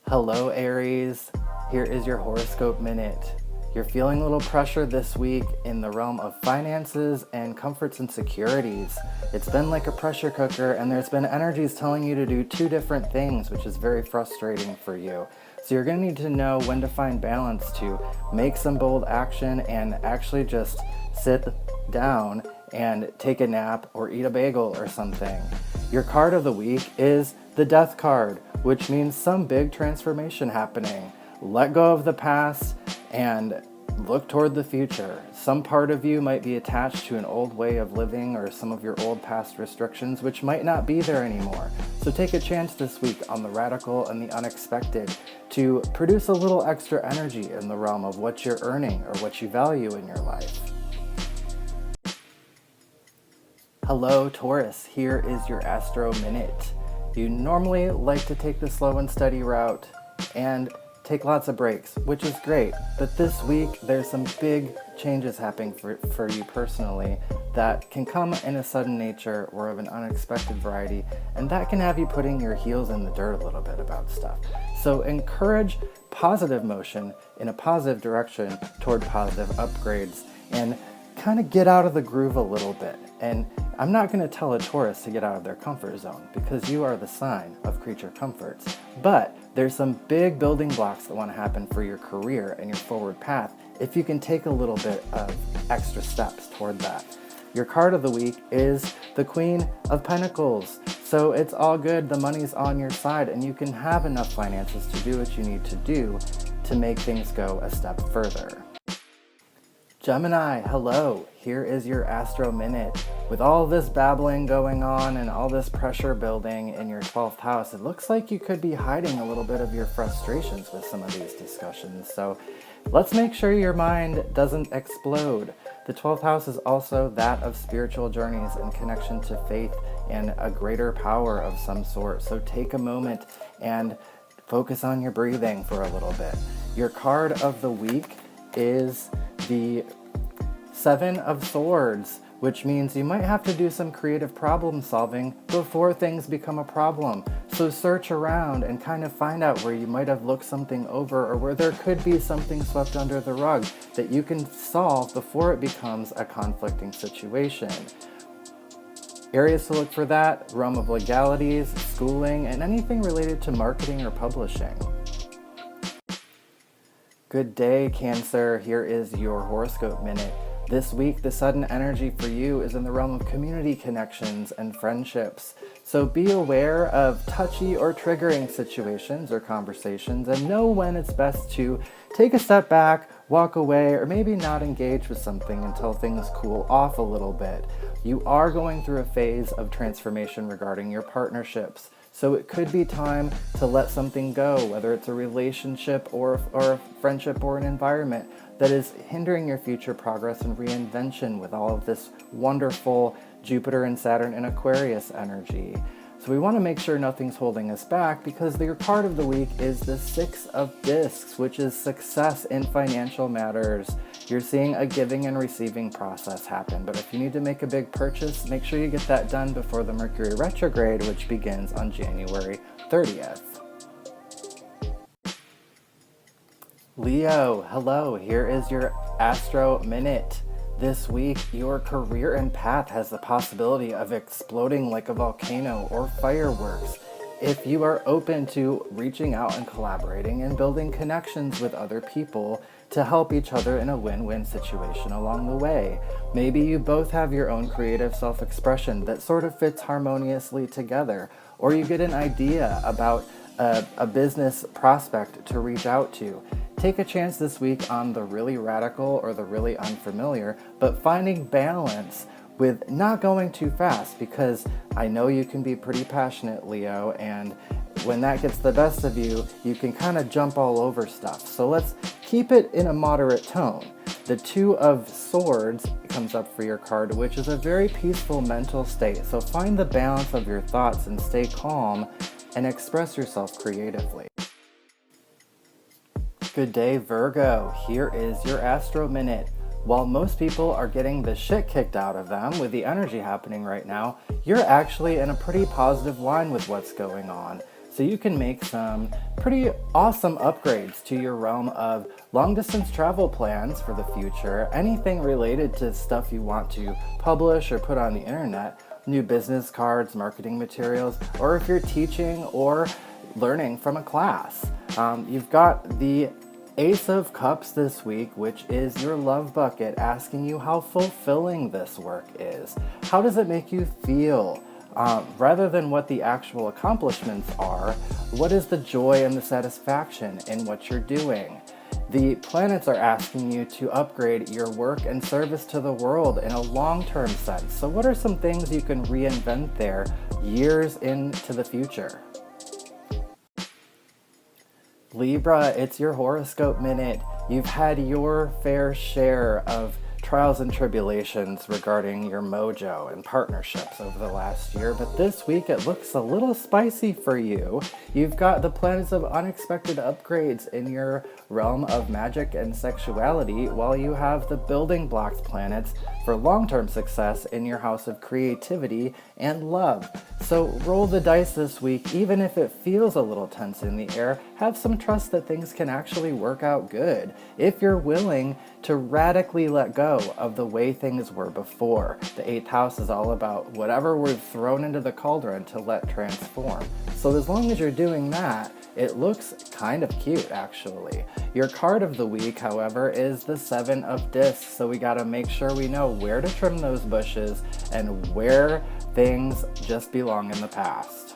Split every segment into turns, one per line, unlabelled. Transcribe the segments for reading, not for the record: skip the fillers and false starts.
Hello Aries, here is your horoscope minute. You're feeling a little pressure this week in the realm of finances and comforts and securities. It's been like a pressure cooker and there's been energies telling you to do two different things, which is very frustrating for you. So you're going to need to know when to find balance to make some bold action and actually just sit down and take a nap or eat a bagel or something. Your card of the week is the Death card, which means some big transformation happening. Let go of the past and look toward the future. Some part of you might be attached to an old way of living or some of your old past restrictions, which might not be there anymore. So take a chance this week on the radical and the unexpected to produce a little extra energy in the realm of what you're earning or what you value in your life. Hello Taurus, here is your Astro Minute. You normally like to take the slow and steady route and take lots of breaks, which is great. But this week, there's some big changes happening for you personally that can come in a sudden nature or of an unexpected variety, and that can have you putting your heels in the dirt a little bit about stuff. So encourage positive motion in a positive direction toward positive upgrades and kind of get out of the groove a little bit. And I'm not going to tell a Taurus to get out of their comfort zone because you are the sign of creature comforts. But there's some big building blocks that want to happen for your career and your forward path if you can take a little bit of extra steps toward that. Your card of the week is the Queen of Pentacles. So it's all good. The money's on your side and you can have enough finances to do what you need to do to make things go a step further. Gemini, hello, here is your Astro Minute. With all this babbling going on and all this pressure building in your 12th house, it looks like you could be hiding a little bit of your frustrations with some of these discussions. So let's make sure your mind doesn't explode. The 12th house is also that of spiritual journeys and connection to faith and a greater power of some sort. So take a moment and focus on your breathing for a little bit. Your card of the week is the Seven of Swords, which means you might have to do some creative problem solving before things become a problem. So search around and kind of find out where you might have looked something over or where there could be something swept under the rug that you can solve before it becomes a conflicting situation. Areas to look for that: realm of legalities, schooling, and anything related to marketing or publishing. Good day, Cancer. Here is your horoscope minute. This week, the sudden energy for you is in the realm of community connections and friendships. So be aware of touchy or triggering situations or conversations and know when it's best to take a step back, walk away, or maybe not engage with something until things cool off a little bit. You are going through a phase of transformation regarding your partnerships. So it could be time to let something go, whether it's a relationship or a friendship or an environment that is hindering your future progress and reinvention with all of this wonderful Jupiter and Saturn and Aquarius energy. So we want to make sure nothing's holding us back because your card of the week is the Six of Discs, which is success in financial matters. You're seeing a giving and receiving process happen, but if you need to make a big purchase, make sure you get that done before the Mercury retrograde, which begins on January 30th. Leo, hello, here is your Astro Minute. This week, your career and path has the possibility of exploding like a volcano or fireworks. If you are open to reaching out and collaborating and building connections with other people to help each other in a win-win situation along the way. Maybe you both have your own creative self-expression that sort of fits harmoniously together, or you get an idea about a business prospect to reach out to. Take a chance this week on the really radical or the really unfamiliar, but finding balance with not going too fast, because I know you can be pretty passionate, Leo, and when that gets the best of you, you can kind of jump all over stuff. So let's keep it in a moderate tone. The Two of Swords comes up for your card, which is a very peaceful mental state. So find the balance of your thoughts and stay calm and express yourself creatively. Good day, Virgo. Here is your Astro Minute. While most people are getting the shit kicked out of them with the energy happening right now, you're actually in a pretty positive line with what's going on. so you can make some pretty awesome upgrades to your realm of long distance travel plans for the future, anything related to stuff you want to publish or put on the internet, new business cards, marketing materials, or if you're teaching or learning from a class. You've got the Ace of Cups this week, which is your love bucket, asking you how fulfilling this work is. How does it make you feel? Rather than what the actual accomplishments are, what is the joy and the satisfaction in what you're doing? The planets are asking you to upgrade your work and service to the world in a long-term sense. So what are some things you can reinvent there years into the future? Libra, it's your horoscope minute. You've had your fair share of trials and tribulations regarding your mojo and partnerships over the last year, but this week it looks a little spicy for you. You've got the planets of unexpected upgrades in your realm of magic and sexuality, while you have the building blocks planets for long-term success in your house of creativity and love. So roll the dice this week, even if it feels a little tense in the air. Have some trust that things can actually work out good if you're willing to radically let go of the way things were before. The eighth house is all about whatever we've thrown into the cauldron to let transform. So as long as you're doing that, it looks kind of cute, actually. Your card of the week, however, is the Seven of Discs, so we gotta make sure we know where to trim those bushes and where things just belong in the past.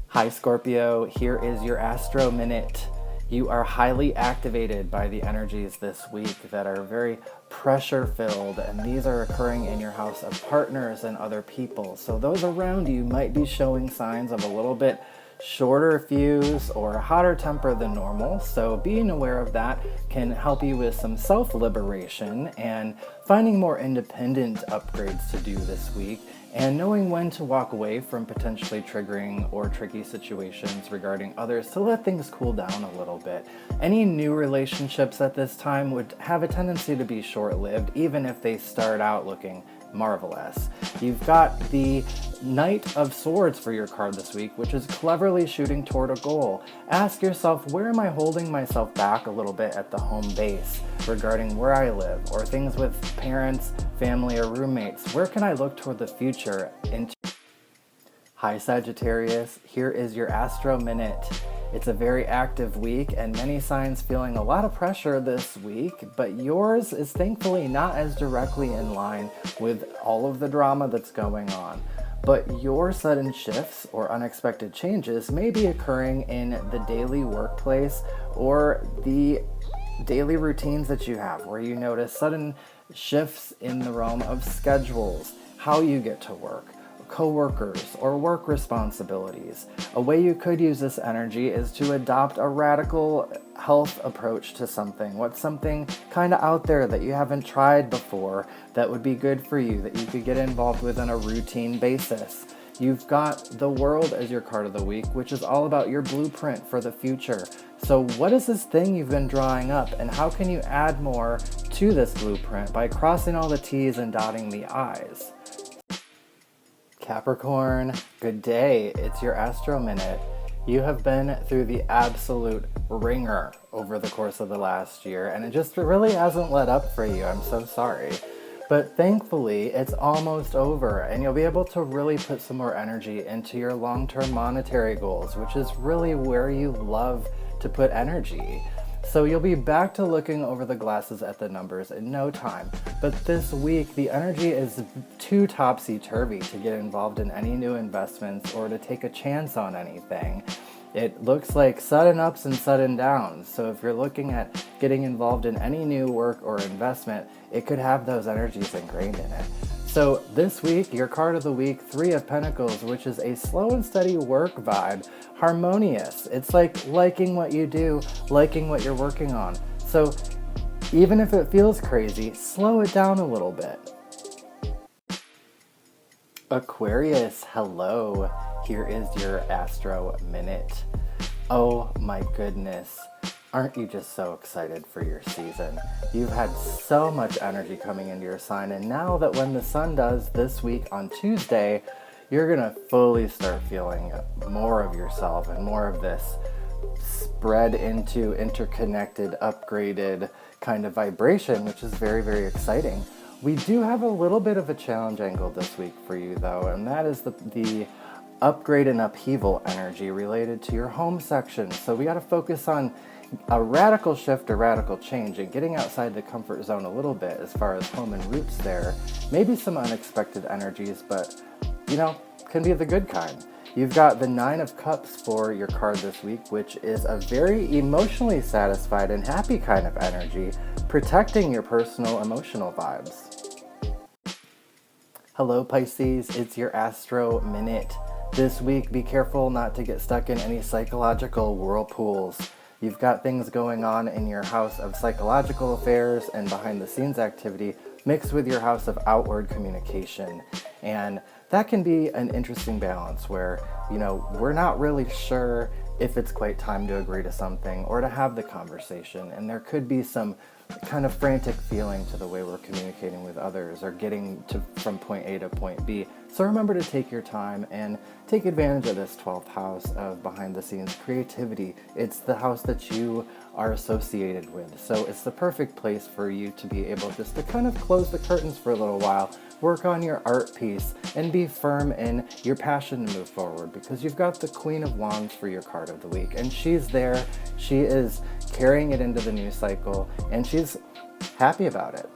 Hi Scorpio, here is your Astro Minute. You are highly activated by the energies this week that are very pressure-filled, and these are occurring in your house of partners and other people. So those around you might be showing signs of a little bit shorter fuse or a hotter temper than normal. So being aware of that can help you with some self-liberation and finding more independent upgrades to do this week, and knowing when to walk away from potentially triggering or tricky situations regarding others to let things cool down a little bit. Any new relationships at this time would have a tendency to be short-lived, even if they start out looking marvelous. You've got the Knight of Swords for your card this week, which is cleverly shooting toward a goal. Ask yourself, where am I holding myself back a little bit at the home base regarding where I live, or things with parents, family, or roommates? Where can I look toward the future? Hi Sagittarius, here is your Astro Minute. It's a very active week and many signs feeling a lot of pressure this week, but yours is thankfully not as directly in line with all of the drama that's going on. But your sudden shifts or unexpected changes may be occurring in the daily workplace or the daily routines that you have, where you notice sudden shifts in the realm of schedules, how you get to work, co-workers, or work responsibilities. A way you could use this energy is to adopt a radical health approach to something. What's something kind of out there that you haven't tried before that would be good for you, that you could get involved with on a routine basis? You've got the World as your card of the week, which is all about your blueprint for the future. So what is this thing you've been drawing up, and how can you add more to this blueprint by crossing all the T's and dotting the I's? Capricorn, good day. It's your Astro Minute. You have been through the absolute ringer over the course of the last year, and it just really hasn't let up for you. I'm so sorry. But thankfully, it's almost over, and you'll be able to really put some more energy into your long-term monetary goals, which is really where you love to put energy. So you'll be back to looking over the glasses at the numbers in no time. But this week, the energy is too topsy-turvy to get involved in any new investments or to take a chance on anything. It looks like sudden ups and sudden downs. So if you're looking at getting involved in any new work or investment, it could have those energies ingrained in it. So this week, your card of the week, Three of Pentacles, which is a slow and steady work vibe, harmonious. It's like liking what you do, liking what you're working on. So even if it feels crazy, slow it down a little bit. Aquarius, hello. Here is your Astro Minute. Oh my goodness. Aren't you just so excited for your season? You've had so much energy coming into your sign, and now that when the sun does this week on Tuesday, you're gonna fully start feeling more of yourself and more of this spread into interconnected, upgraded kind of vibration, which is very, very exciting. We do have a little bit of a challenge angle this week for you though, and that is the upgrade and upheaval energy related to your home section. So we got to focus on a radical shift, a radical change, and getting outside the comfort zone a little bit as far as home and roots there. Maybe some unexpected energies, but can be the good kind. You've got the 9 of Cups for your card this week, which is a very emotionally satisfied and happy kind of energy, protecting your personal emotional vibes. Hello Pisces, it's your Astro Minute. This week, be careful not to get stuck in any psychological whirlpools. You've got things going on in your house of psychological affairs and behind the scenes activity mixed with your house of outward communication. And that can be an interesting balance where, we're not really sure if it's quite time to agree to something or to have the conversation. And there could be some kind of frantic feeling to the way we're communicating with others or getting from point A to point B. So remember to take your time and take advantage of this 12th house of behind the scenes creativity. It's the house that you are associated with. So it's the perfect place for you to be able just to kind of close the curtains for a little while, work on your art piece, and be firm in your passion to move forward, because you've got the Queen of Wands for your card of the week, and she's there. She is carrying it into the new cycle, and she's happy about it.